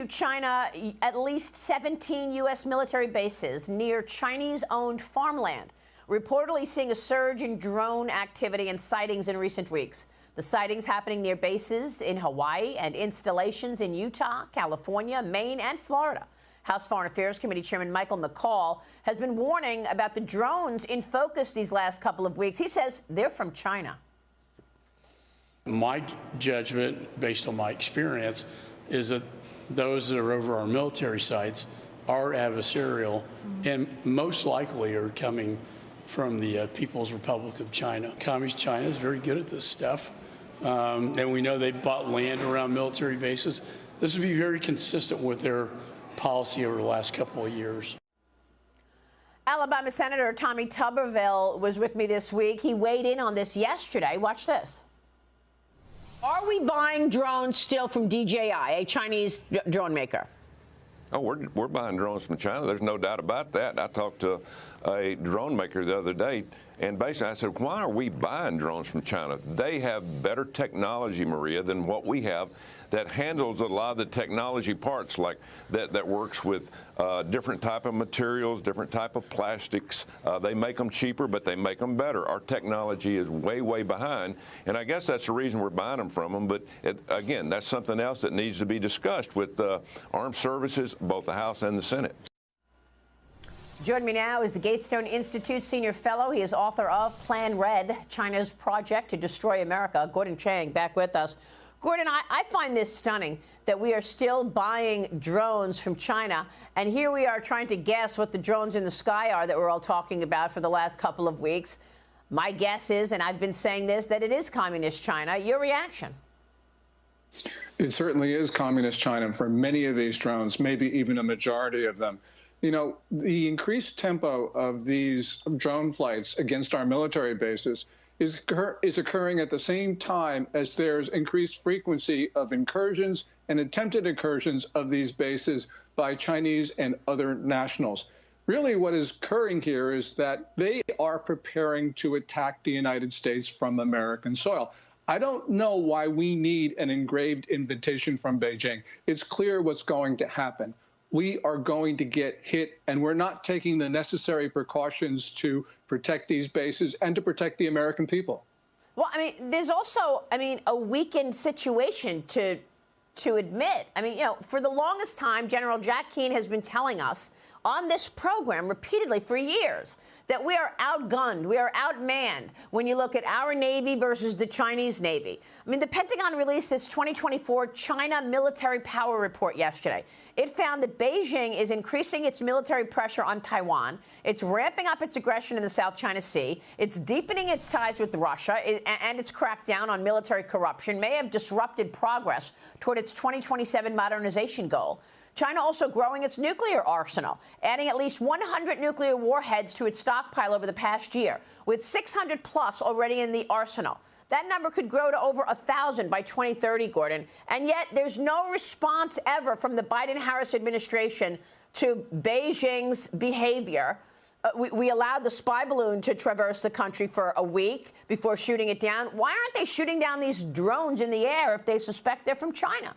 China, at least 17 U.S. military bases near Chinese-owned farmland, reportedly seeing a surge in drone activity and sightings in recent weeks. The sightings happening near bases in Hawaii and installations in Utah, California, Maine, and Florida. House Foreign Affairs Committee Chairman Michael McCaul has been warning about the drones in focus these last couple of weeks. He says they're from China. My judgment, based on my experience, is that those that are over our military sites are adversarial and most likely are coming from the People's Republic of China. Communist China is very good at this stuff. And we know they bought land around military bases. This would be very consistent with their policy over the last couple of years. Alabama Senator Tommy Tuberville was with me this week. He weighed in on this yesterday. Watch this. Are we buying drones still from DJI, a Chinese drone maker? Oh, we're buying drones from China. There's no doubt about that. I talked to a drone maker the other day, and basically I said, why are we buying drones from China? They have better technology, Maria, than what we have that handles a lot of the technology parts, like that works with different type of materials, different type of plastics. They make them cheaper, but they make them better. Our technology is way, way behind, and I guess that's the reason we're buying them from them. But again, that's something else that needs to be discussed with armed services, both the House and the Senate. Joining me now is the Gatestone Institute Senior Fellow. He is author of Plan Red, China's Project to Destroy America. Gordon Chang back with us. Gordon, I find this stunning that we are still buying drones from China, and here we are trying to guess what the drones in the sky are that we're all talking about for the last couple of weeks. My guess is, and I've been saying this, that it is Communist China. Your reaction? It certainly is Communist China for many of these drones, maybe even a majority of them. You know, the increased tempo of these drone flights against our military bases is occurring at the same time as there's increased frequency of incursions and attempted incursions of these bases by Chinese and other nationals. Really, what is occurring here is that they are preparing to attack the United States from American soil. I don't know why we need an engraved invitation from Beijing. It's clear what's going to happen. We are going to get hit, and we're not taking the necessary precautions to protect these bases and to protect the American people. Well, I mean, there's also, a weakened situation to admit. I mean, you know, for the longest time, General Jack Keane has been telling us on this program repeatedly for years that we are outgunned, we are outmanned when you look at our Navy versus the Chinese Navy. I mean, the Pentagon released its 2024 China Military Power Report yesterday. It found that Beijing is increasing its military pressure on Taiwan. It's ramping up its aggression in the South China Sea. It's deepening its ties with Russia, and its crackdown on military corruption may have disrupted progress toward its 2027 modernization goal. China also growing its nuclear arsenal, adding at least 100 nuclear warheads to its stockpile over the past year, with 600 plus already in the arsenal. That number could grow to over 1,000 by 2030, Gordon. And yet there's no response ever from the Biden-Harris administration to Beijing's behavior. We allowed the spy balloon to traverse the country for a week before shooting it down. Why aren't they shooting down these drones in the air if they suspect they're from China?